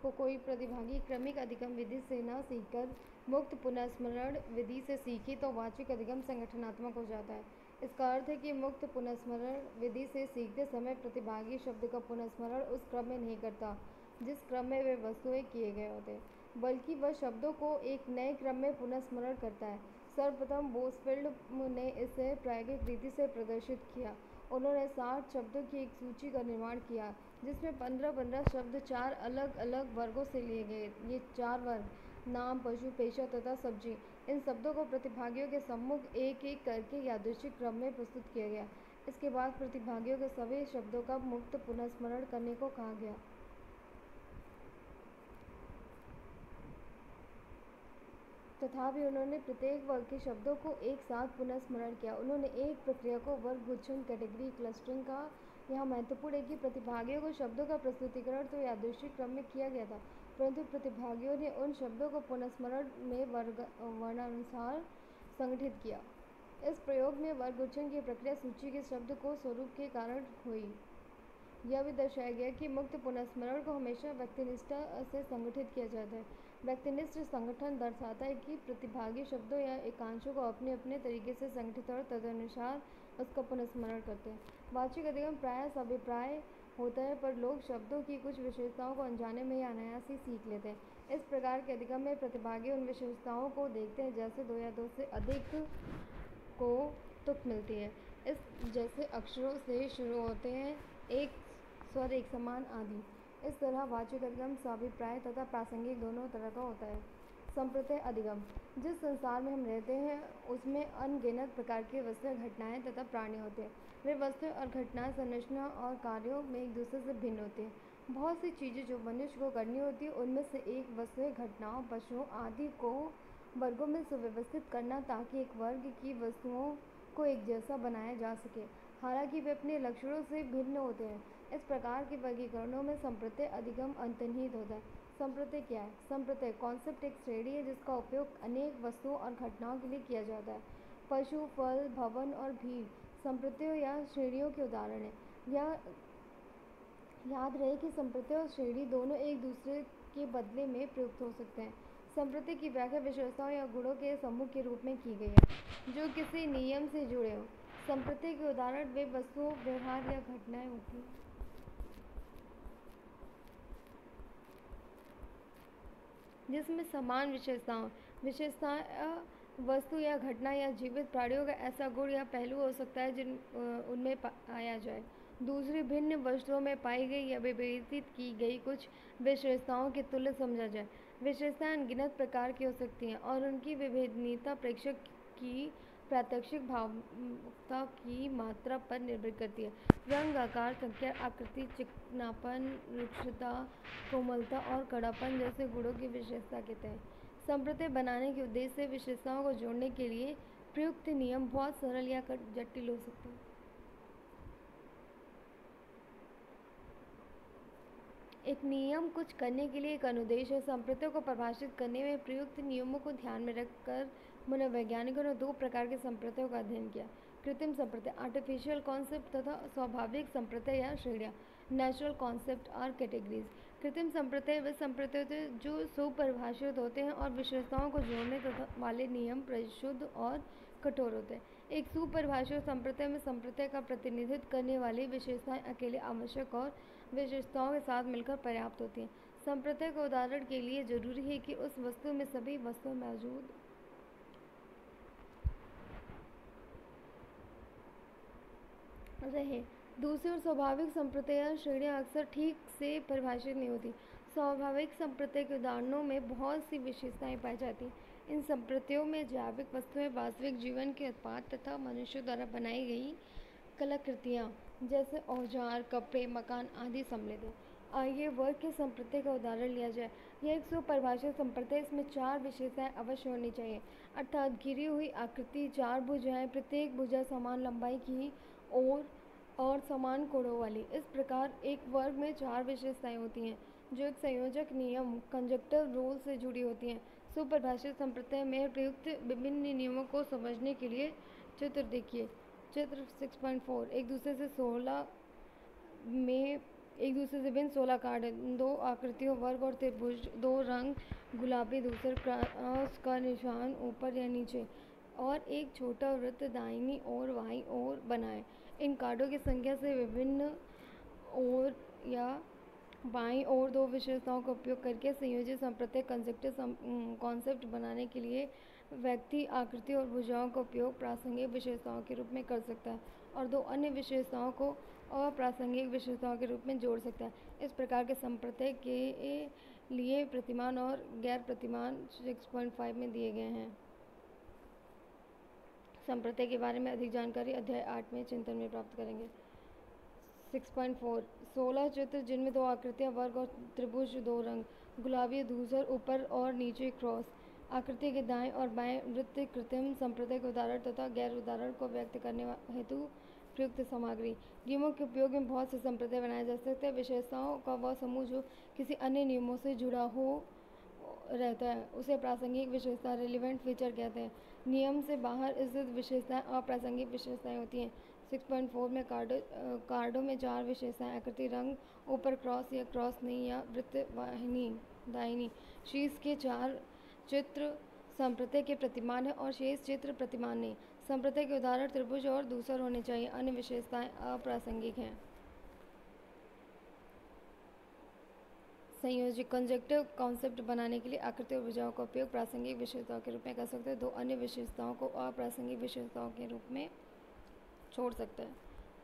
को कोई प्रतिभागी क्रमिक अधिगम विधि से न सीखकर मुक्त पुनर्स्मरण विधि से सीखे तो वाचिक अधिगम संगठनात्मक हो जाता है। इसका अर्थ है कि मुक्त पुनर्स्मरण विधि से सीखते समय प्रतिभागी शब्द का पुनर्स्मरण उस क्रम में नहीं करता जिस क्रम में वे वस्तुएं किए गए होते, बल्कि वह शब्दों को एक नए क्रम में पुनर्स्मरण करता है। सर्वप्रथम बोसफील्ड ने इसे प्रायोगिक रीति से प्रदर्शित किया। उन्होंने 60 शब्दों की एक सूची का निर्माण किया जिसमें 15-15 शब्द 4 अलग-अलग वर्गों से लिए गए। ये 4 वर्ग नाम, पशु, पेशा तथा सब्जी। इन शब्दों को प्रतिभागियों के सम्मुख एक-एक करके यादृच्छिक क्रम में प्रस्तुत किया गया। इसके बाद प्रतिभागियों के सभी शब्दों का मुक्त पुनर्स्मरण करने को कहा गया। तथापि उन्होंने प्रत्येक वर्ग के शब्दों को एक साथ पुनर्स्मरण किया। उन्होंने एक प्रक्रिया को वर्ग गुच्छन कैटेगरी क्लस्टरिंग का। यहाँ महत्वपूर्ण है कि प्रतिभागियों को शब्दों का प्रस्तुतिकरण तो यादृच्छिक क्रम में किया गया था, परंतु प्रतिभागियों ने उन शब्दों को पुनर्स्मरण में वर्णानुसार संगठित किया। इस प्रयोग में वर्ग गुच्छन की प्रक्रिया सूची के शब्द को स्वरूप के कारण हुई। यह भी दर्शाया गया कि मुक्त पुनर्स्मरण को हमेशा व्यक्तिनिष्ठ से संगठित किया जाता है। व्यक्तिनिष्ठ संगठन दर्शाता है कि प्रतिभागी शब्दों या एकांशों को अपने अपने तरीके से संगठित और तदनुसार उसका पुनर्स्मरण करते हैं। वाचिक अधिगम प्रायः अभिप्राय होता है, पर लोग शब्दों की कुछ विशेषताओं को अनजाने में या अनायास ही सीख लेते हैं। इस प्रकार के अधिगम में प्रतिभागी उन विशेषताओं को देखते हैं जैसे 2 या 2 से अधिक को तुक मिलती है, इस जैसे अक्षरों से शुरू होते हैं, एक स्वर एक समान आदि। इस तरह वाचिक अधिगम स्वाभिप्राय तथा प्रासंगिक दोनों तरह का होता है। संप्रत्यय अधिगम। जिस संसार में हम रहते हैं उसमें अनगिनत प्रकार की वस्तुएं, घटनाएं तथा प्राणी होते हैं। वे वस्तुएं और घटनाएं संरचना और कार्यों में एक दूसरे से भिन्न होती हैं। बहुत सी चीज़ें जो मनुष्य को करनी होती है उनमें से एक वस्तुएं, घटनाओं, पशुओं आदि को वर्गों में सुव्यवस्थित करना ताकि एक वर्ग की वस्तुओं को एक जैसा बनाया जा सके, हालांकि वे अपने लक्षणों से भिन्न होते हैं। इस प्रकार के वर्गीकरणों में संप्रत्यय अधिगम अंतर्निहित होता है। संप्रत्यय क्या है? संप्रत्यय कॉन्सेप्ट एक श्रेणी है जिसका उपयोग अनेक वस्तुओं और घटनाओं के लिए किया जाता है। पशु, फल, भवन और भीड़ संप्रत्ययों या श्रेणियों के उदाहरण हैं। यह याद रहे कि संप्रत्यय और श्रेणी दोनों एक दूसरे के बदले में प्रयुक्त हो सकते हैं। संप्रत्यय की व्याख्या विशेषताओं या गुणों के समूह के रूप में की गई है जो किसी नियम से जुड़े हों। संप्रत्यय के उदाहरण वे वस्तुओं, व्यवहार या घटनाएं होती हैं जिसमें समान विशेषताएं वस्तु या घटना या जीवित प्राणियों का ऐसा गुण या पहलू हो सकता है जिन उनमें पाया जाए। दूसरी भिन्न वस्तुओं में पाई गई या विभेदित की गई कुछ विशेषताओं के तुल्य समझा जाए। विशेषताएं अनगिनत प्रकार की हो सकती हैं और उनकी विभेदनीयता प्रेक्षक की प्रात्यक्षिक भावुकता की मात्रा पर निर्भर करती है। रंग, आकार, संख्या, आकृति, चिकनापन, रुक्षता, कोमलता और कड़ापन जैसे गुणों की विशेषता कहते हैं। संप्रत्यय बनाने के उद्देश्य से विशेषताओं को जोड़ने के लिए प्रयुक्त नियम बहुत सरल या जटिल हो सकते हैं। एक नियम कुछ करने के लिए एक अनुदेश है। संप्रत्यय को परिभाषित करने में प्रयुक्त नियमों को ध्यान में रखकर मनोवैज्ञानिकों ने 2 प्रकार के संप्रत्ययों का अध्ययन किया। कृत्रिम संप्रत्यय आर्टिफिशियल कॉन्सेप्ट तथा स्वाभाविक संप्रत्यय या श्रेणियाँ नेचुरल कॉन्सेप्ट और कैटेगरीज। कृत्रिम संप्रत्यय वे संप्रत्यय होते हैं जो सुपरिभाषित होते हैं और विशेषताओं को जोड़ने तथा वाले नियम परिशुद्ध और कठोर होते हैं। एक सुपरिभाषित संप्रत्यय में संप्रत्यय का प्रतिनिधित्व करने वाली विशेषताएं अकेले आवश्यक और विशेषताओं के साथ मिलकर पर्याप्त होती हैं। संप्रत्यय के उदाहरण के लिए जरूरी है कि उस वस्तु में सभी वस्तुएं मौजूद रहे। दूसरी ओर स्वाभाविक संप्रत्यय या श्रेणियाँ अक्सर ठीक से परिभाषित नहीं होती। स्वाभाविक संप्रत्यय के उदाहरणों में बहुत सी विशेषताएं पाई जाती हैं। इन संप्रत्ययों में जैविक वस्तुएं, वास्तविक जीवन के उत्पाद तथा मनुष्यों द्वारा बनाई गई कलाकृतियाँ जैसे औजार, कपड़े, मकान आदि सम्मिलित हैं। आइए वर्ग के संप्रत्यय का उदाहरण लिया जाए। यह एक सुपरिभाषित संप्रत्यय, इसमें 4 विशेषताएं अवश्य होनी चाहिए, अर्थात घिरी हुई आकृति, 4 भुजाएं, प्रत्येक भुजा समान लंबाई की और समान कोणों वाली। इस प्रकार एक वर्ग में 4 विशेषताएं होती हैं जो एक संयोजक नियम कंजक्टिव रूल से जुड़ी होती हैं। सुपरिभाषित संप्रत्यय में प्रयुक्त विभिन्न नियमों को समझने के लिए चित्र देखिए। चित्र 6.4 एक दूसरे से 16 में एक दूसरे से भिन्न 16 कार्ड हैं। 2 आकृतियों वर्ग और त्रिभुज, 2 रंग गुलाबी, दूसरे क्रॉस का निशान ऊपर या नीचे और एक छोटा वृत्त दाहिनी और बाईं ओर बनाएं। इन कार्डों की संख्या से विभिन्न और या बाईं ओर 2 विशेषताओं का उपयोग करके संयोजित सांप्रदायिक कॉन्सेप्ट बनाने के लिए व्यक्ति आकृति और भुजाओं का उपयोग प्रासंगिक विशेषताओं के रूप में कर सकता है और 2 अन्य विशेषताओं को अप्रासंगिक विशेषताओं के रूप में जोड़ सकता है। इस प्रकार के संप्रदाय के लिए प्रतिमान और गैर प्रतिमान 6.5 में दिए गए हैं। संप्रदाय के बारे में अधिक जानकारी अध्याय 8 में चिंतन में प्राप्त करेंगे। 6.4 16 चित्र जिनमें 2 आकृतियां वर्ग और त्रिभुज, 2 रंग गुलाबी, धूसर ऊपर और नीचे क्रॉस, आकृति के दाएं और बाएं वृत्त, कृत्रिम सांप्रदायिक उदाहरण तथा गैर उदाहरण को व्यक्त करने हेतु प्रयुक्त सामग्री। नियमों के उपयोग में बहुत से संप्रदाय बनाए जा सकते हैं। विशेषताओं का वह समूह जो किसी अन्य नियमों से जुड़ा हो रहता है उसे प्रासंगिक विशेषता रेलिवेंट फीचर कहते हैं। नियम से बाहर स्थित विशेषताएं अप्रासंगिक विशेषताएं होती हैं। 6.4 में कार्डों में 4 विशेषताएं आकृति, रंग, ऊपर क्रॉस या क्रॉस नहीं या वृत्त दाहिनी शीर्ष के 4 चित्र संप्रदाय के प्रतिमान है और शेष चित्र प्रतिमान नहीं। संप्रदाय के उदाहरण त्रिभुज और दूसर होने चाहिए। अन्य विशेषताएं अप्रासंगिक हैं। संयोजित कंजक्टिव कॉन्सेप्ट बनाने के लिए आकृति और भुजाओं का उपयोग प्रासंगिक विशेषताओं के रूप में कर सकते हैं। 2 अन्य विशेषताओं को अप्रासंगिक विशेषताओं के रूप में छोड़ सकते हैं।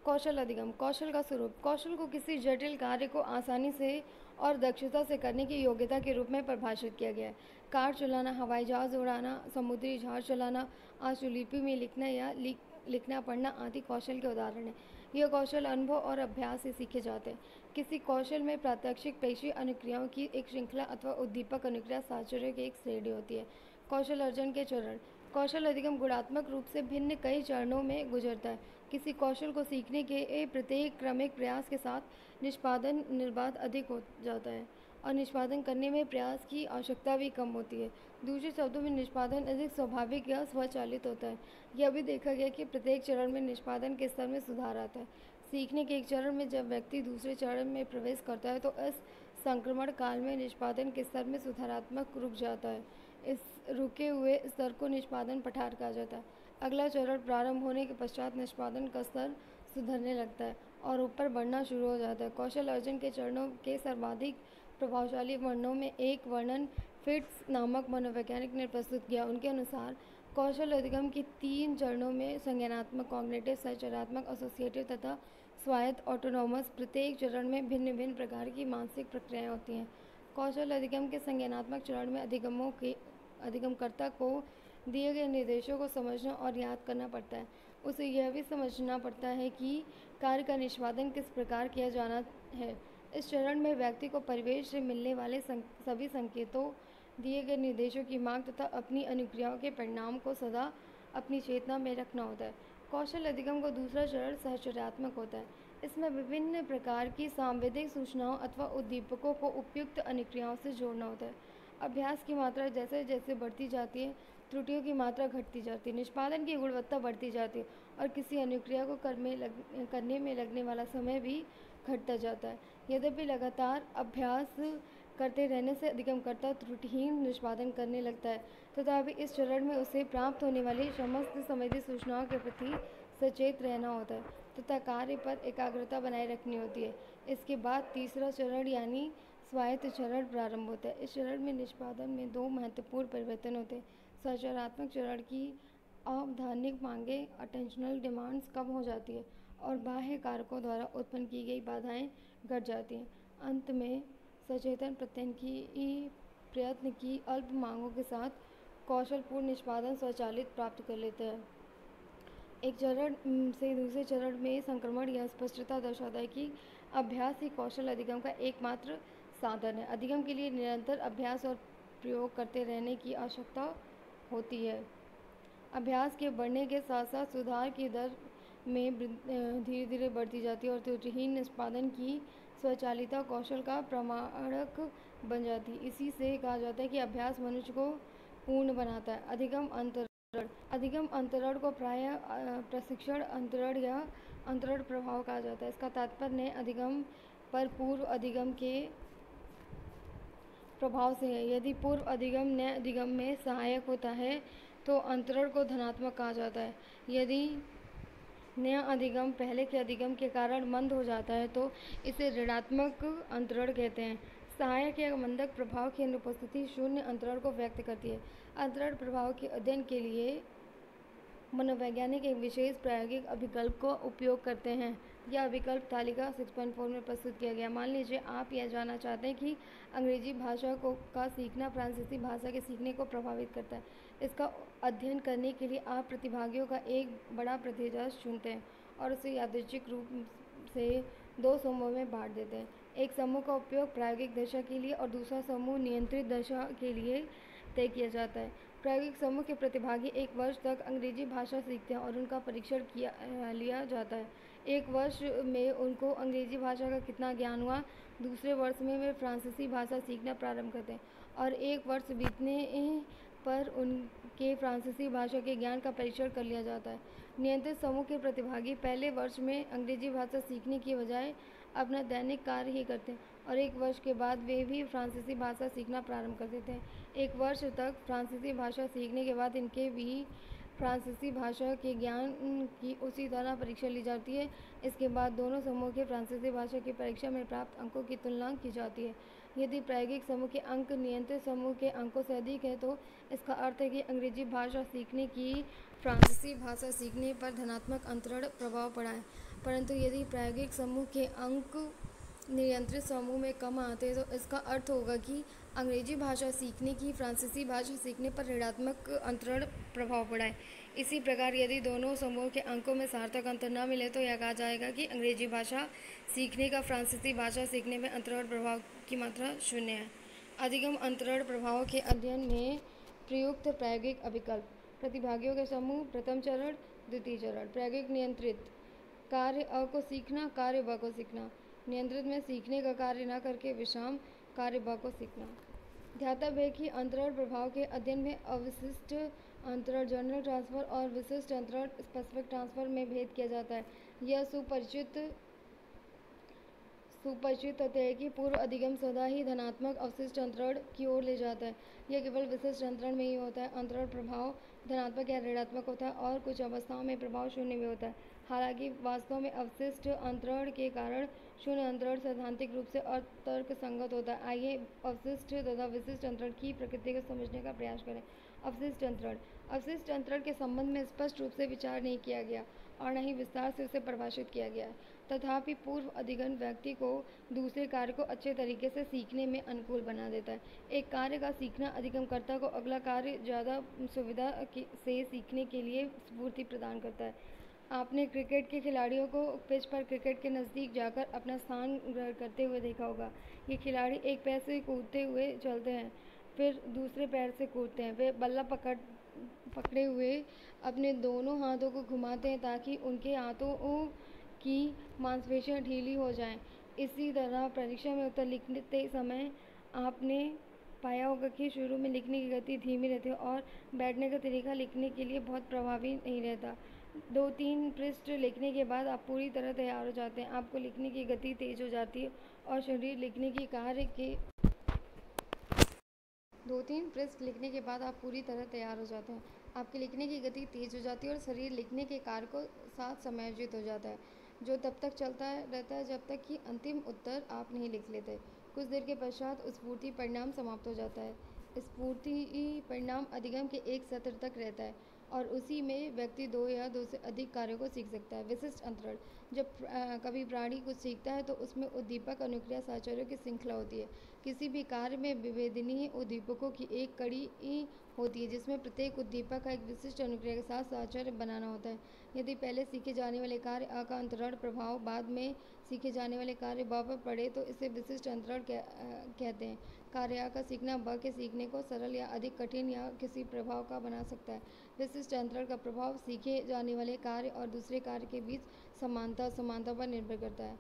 कौशल अधिगम। कौशल का स्वरूप कौशल को किसी जटिल कार्य को आसानी से और दक्षता से करने की योग्यता के रूप में परिभाषित किया गया है। कार चलाना, हवाई जहाज उड़ाना, समुद्री जहाज चलाना, आशुलिपि में लिखना या लिखना पढ़ना आदि कौशल के उदाहरण हैं। यह कौशल अनुभव और अभ्यास से सीखे जाते हैं। किसी कौशल में प्रात्यक्षिक पेशी अनुक्रियाओं की एक श्रृंखला अथवा उद्दीपक अनुक्रिया साहचर्य की एक श्रेणी होती है। कौशल अर्जन के चरण। कौशल अधिगम गुणात्मक रूप से भिन्न कई चरणों में गुजरता है। किसी कौशल को सीखने के प्रत्येक क्रमिक प्रयास के साथ निष्पादन निर्बाध अधिक हो जाता है और निष्पादन करने में प्रयास की आवश्यकता भी कम होती है। दूसरे शब्दों में निष्पादन अधिक स्वाभाविक या स्वचालित होता है। यह भी देखा गया कि प्रत्येक चरण में निष्पादन के स्तर में सुधार आता है। सीखने के एक चरण में जब व्यक्ति दूसरे चरण में प्रवेश करता है तो इस संक्रमण काल में निष्पादन के स्तर में सुधारात्मक रुक जाता है। इस रुके हुए स्तर को निष्पादन पठार कहा जाता है। अगला चरण प्रारंभ होने के पश्चात निष्पादन का स्तर सुधरने लगता है और ऊपर बढ़ना शुरू हो जाता है। कौशल अर्जन के चरणों के सर्वाधिक प्रभावशाली वर्णनों में एक वर्णन फिट्स नामक मनोवैज्ञानिक ने प्रस्तुत किया। उनके अनुसार कौशल अधिगम के 3 चरणों में संज्ञानात्मक, कॉग्निटिव, सहचर्यात्मक, एसोसिएटिव तथा स्वायत्त ऑटोनॉमस प्रत्येक चरण में भिन्न भिन्न प्रकार की मानसिक प्रक्रियाएं होती हैं। कौशल अधिगम के संज्ञानात्मक चरण में अधिगमकर्ता को दिए गए निर्देशों को समझना और याद करना पड़ता है। उसे यह भी समझना पड़ता है कि कार्य का निष्पादन किस प्रकार किया जाना है। इस चरण में व्यक्ति को परिवेश से मिलने वाले सभी संकेतों, दिए गए निर्देशों की मांग तथा अपनी अनुक्रियाओं के परिणाम को सदा अपनी चेतना में रखना होता है। कौशल अधिगम का दूसरा चरण सहचर्यात्मक होता है। इसमें विभिन्न प्रकार की सांवेदिक सूचनाओं अथवा उद्दीपकों को उपयुक्त अनुक्रियाओं से जोड़ना होता है। अभ्यास की मात्रा जैसे जैसे बढ़ती जाती है, त्रुटियों की मात्रा घटती जाती है, निष्पादन की गुणवत्ता बढ़ती जाती है और किसी अनुक्रिया को करने में लगने वाला समय भी घटता जाता है। यद्यपि लगातार अभ्यास करते रहने से अधिगमकर्ता त्रुटिहीन निष्पादन करने लगता है, तथापि इस चरण में उसे प्राप्त होने वाली समस्त संवेदी सूचनाओं के प्रति सचेत रहना होता है तथा कार्य पर एकाग्रता बनाए रखनी होती है। इसके बाद तीसरा चरण यानी स्वायत्त चरण प्रारंभ होता है। इस चरण में निष्पादन में 2 महत्वपूर्ण परिवर्तन होते हैं। सहचर्यात्मक चरण की अवधानिक मांगें, अटेंशनल डिमांड्स कम हो जाती है और बाह्य कारकों द्वारा उत्पन्न की गई बाधाएं घट जाती हैं। अंत में सचेतन प्रयत्न की अल्प मांगों के साथ कौशलपूर्ण निष्पादन स्वचालित प्राप्त कर लेते हैं। एक चरण से दूसरे चरण में संक्रमण यह स्पष्टता दर्शाता है कि अभ्यास ही कौशल अधिगम का एकमात्र साधन है। अधिगम के लिए निरंतर अभ्यास और प्रयोग करते रहने की आवश्यकता होती है। अभ्यास के बढ़ने के साथ साथ सुधार की दर में धीरे धीरे बढ़ती जाती है और त्रुटिहीन निष्पादन की स्वचालिता कौशल का प्रमाणक बन जाती है। इसी से कहा जाता है कि अभ्यास मनुष्य को पूर्ण बनाता है। अधिगम अंतरण को प्रायः प्रशिक्षण अंतरण या अंतरण प्रभाव कहा जाता है। इसका तात्पर्य अधिगम पर पूर्व अधिगम के प्रभाव से है। यदि पूर्व अधिगम नए अधिगम में सहायक होता है तो अंतरण को धनात्मक कहा जाता है। यदि नया अधिगम पहले के अधिगम के कारण मंद हो जाता है तो इसे ऋणात्मक अंतरण कहते हैं। सहायक या मंदक प्रभाव की अनुपस्थिति शून्य अंतरण को व्यक्त करती है। अंतरण प्रभाव के अध्ययन के लिए मनोवैज्ञानिक एक विशेष प्रायोगिक अभिकल्प को उपयोग करते हैं। यह अभिकल्प तालिका 6.4 में प्रस्तुत किया गया। मान लीजिए आप यह जानना चाहते हैं कि अंग्रेजी भाषा का सीखना फ्रांसीसी भाषा के सीखने को प्रभावित करता है। इसका अध्ययन करने के लिए आप प्रतिभागियों का एक बड़ा प्रतिशत चुनते हैं और उसे यादृच्छिक रूप से 2 समूहों में बांट देते हैं। एक समूह का उपयोग प्रायोगिक दशा के लिए और दूसरा समूह नियंत्रित दशा के लिए तय किया जाता है। प्रायोगिक समूह के प्रतिभागी 1 वर्ष तक अंग्रेजी भाषा सीखते हैं और उनका परीक्षण लिया जाता है। 1 वर्ष में उनको अंग्रेजी भाषा का कितना ज्ञान हुआ, दूसरे वर्ष में वे फ्रांसीसी भाषा सीखना प्रारंभ करते हैं और 1 वर्ष बीतने पर उनके फ्रांसीसी भाषा के ज्ञान का परीक्षण कर लिया जाता है। नियंत्रित समूह के प्रतिभागी पहले वर्ष में अंग्रेजी भाषा सीखने की बजाय अपना दैनिक कार्य ही करते हैं और 1 वर्ष के बाद वे भी फ्रांसीसी भाषा सीखना प्रारंभ कर देते हैं। 1 वर्ष तक फ्रांसीसी भाषा सीखने के बाद इनके भी फ्रांसीसी भाषा के ज्ञान की उसी तरह परीक्षा ली जाती है। इसके बाद दोनों समूह के फ्रांसीसी भाषा की परीक्षा में प्राप्त अंकों की तुलना की जाती है। यदि प्रायोगिक समूह के अंक नियंत्रित समूह के अंकों से अधिक है तो इसका अर्थ है कि अंग्रेजी भाषा सीखने की फ्रांसीसी भाषा सीखने पर धनात्मक अंतरण प्रभाव पड़ा है। परंतु यदि प्रायोगिक समूह के अंक नियंत्रित समूह में कम आते हैं तो इसका अर्थ होगा कि अंग्रेजी भाषा सीखने की फ्रांसीसी भाषा सीखने पर ऋणात्मक अंतरण प्रभाव पड़ा है। इसी प्रकार यदि दोनों समूहों के अंकों में सार्थक अंतर न मिले तो यह कहा जाएगा कि अंग्रेजी भाषा सीखने का फ्रांसीसी भाषा सीखने में अंतरण प्रभाव की मात्रा शून्य है। अधिगम अंतरण प्रभाव के अध्ययन में प्रयुक्त प्रायोगिक अभिकल्प। प्रतिभागियों के समूह। प्रथम चरण, द्वितीय चरण। प्रायोगिक नियंत्रित कार्य अ को सीखना, कार्य ब को सीखना। नियंत्रित में सीखने का कार्य न करके विश्राम, कार्य ब को सीखना। ध्यातव्य है कि अंतरण प्रभाव के अध्ययन में अविशिष्ट अंतरण जनरल ट्रांसफर और विशिष्ट अंतरण स्पेसिफिक ट्रांसफर में भेद किया जाता है। यह सुपरिचित तथ्य है कि पूर्व अधिगम सदा ही धनात्मक अवशिष्ट अंतरण की ओर ले जाता है। यह केवल विशिष्ट अंतरण में ही होता है। अंतरण प्रभाव धनात्मक या ऋणात्मक होता है और कुछ अवस्थाओं में प्रभाव शून्य भी होता है। हालांकि वास्तव में अवशिष्ट अंतरण के कारण शून्य अंतरण सैद्धांतिक रूप से अतर्कसंगत होता है। आइए अवशिष्ट तथा विशिष्ट अंतरण की प्रकृति को समझने का प्रयास करें। अवशिष्ट अंतरण। अवशिष्ट अंतरण के संबंध में स्पष्ट रूप से विचार नहीं किया गया और न ही विस्तार से उसे परिभाषित किया गया है। तथापि पूर्व अधिगम व्यक्ति को दूसरे कार्य को अच्छे तरीके से सीखने में अनुकूल बना देता है। एक कार्य का सीखना अधिगमकर्ता को अगला कार्य ज़्यादा सुविधा से सीखने के लिए स्फूर्ति प्रदान करता है। आपने क्रिकेट के खिलाड़ियों को पिच पर क्रिकेट के नज़दीक जाकर अपना स्थान ग्रहण करते हुए देखा होगा। ये खिलाड़ी एक पैर से कूदते हुए चलते हैं, फिर दूसरे पैर से कूदते हैं। वे बल्ला पकड़े हुए अपने दोनों हाथों को घुमाते हैं ताकि उनके हाथों की मांसपेशियां ढीली हो जाएं। इसी तरह परीक्षा में उत्तर लिखते समय आपने पाया होगा कि शुरू में लिखने की गति धीमी रहती है और बैठने का तरीका लिखने के लिए बहुत प्रभावी नहीं रहता। 2-3 पृष्ठ लिखने के बाद आप पूरी तरह तैयार हो जाते हैं। आपको लिखने की गति तेज हो जाती है और शरीर लिखने की कार्य के 2-3 पृष्ठ लिखने के बाद आप पूरी तरह तैयार हो जाते हैं। आपके लिखने की गति तेज हो जाती है और शरीर लिखने के कार्य को साथ समायोजित हो जाता है, जो तब तक चलता रहता है जब तक कि अंतिम उत्तर आप नहीं लिख लेते। कुछ देर के पश्चात स्फूर्ति परिणाम समाप्त हो जाता है। स्फूर्ति परिणाम अधिगम के एक सत्र तक रहता है और उसी में व्यक्ति 2 या 2 से अधिक कार्यों को सीख सकता है। विशिष्ट अंतरण। जब कभी प्राणी कुछ सीखता है तो उसमें उद्दीपक अनुक्रिया साहचर्यों की श्रृंखला होती है। किसी भी कार्य में विभेदनीय उद्दीपकों की एक कड़ी होती है जिसमें प्रत्येक उद्दीपक का एक विशिष्ट अनुक्रिया के साथ साहचर्य बनाना होता है। यदि पहले सीखे जाने वाले कार्य अ का अंतरण प्रभाव बाद में सीखे जाने वाले कार्य ब पर पड़े तो इसे विशिष्ट अंतरण कहते हैं। कार्य अ का सीखना ब के सीखने को सरल या अधिक कठिन या किसी प्रभाव का बना सकता है। विशिष्ट अंतरण का प्रभाव सीखे जाने वाले कार्य और दूसरे कार्य के बीच समानता पर निर्भर करता है।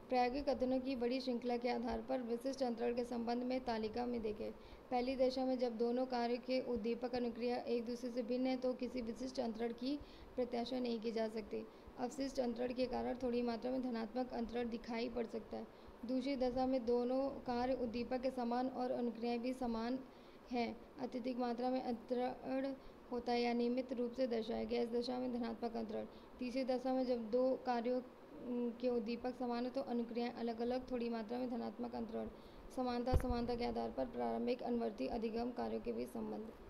प्रायोगिक अध्ययनों की बड़ी श्रृंखला के आधार पर विशिष्ट अंतरण के संबंध में तालिका में देखें। पहली दशा में जब दोनों कार्यों के उद्दीपक अनुक्रिया एक दूसरे से भिन्न है तो किसी विशिष्ट अंतरण की प्रत्याशा नहीं की जा सकती। अवशिष्ट अंतरण के कारण थोड़ी मात्रा में धनात्मक अंतरण दिखाई पड़ सकता है। दूसरी दशा में दोनों कार्य उद्दीपक के समान और अनुक्रियाएं भी समान हैं। अत्यधिक मात्रा में अंतरण होता है या नियमित रूप से दर्शाया गया इस दशा में धनात्मक अंतरण। तीसरी दशा में जब दो कार्यों के उद्दीपक समान हो तो अनुक्रियाएं अलग अलग थोड़ी मात्रा में धनात्मक अंतरण। समानता के आधार पर प्रारंभिक अनुवर्ती अधिगम कार्यों के बीच संबंध।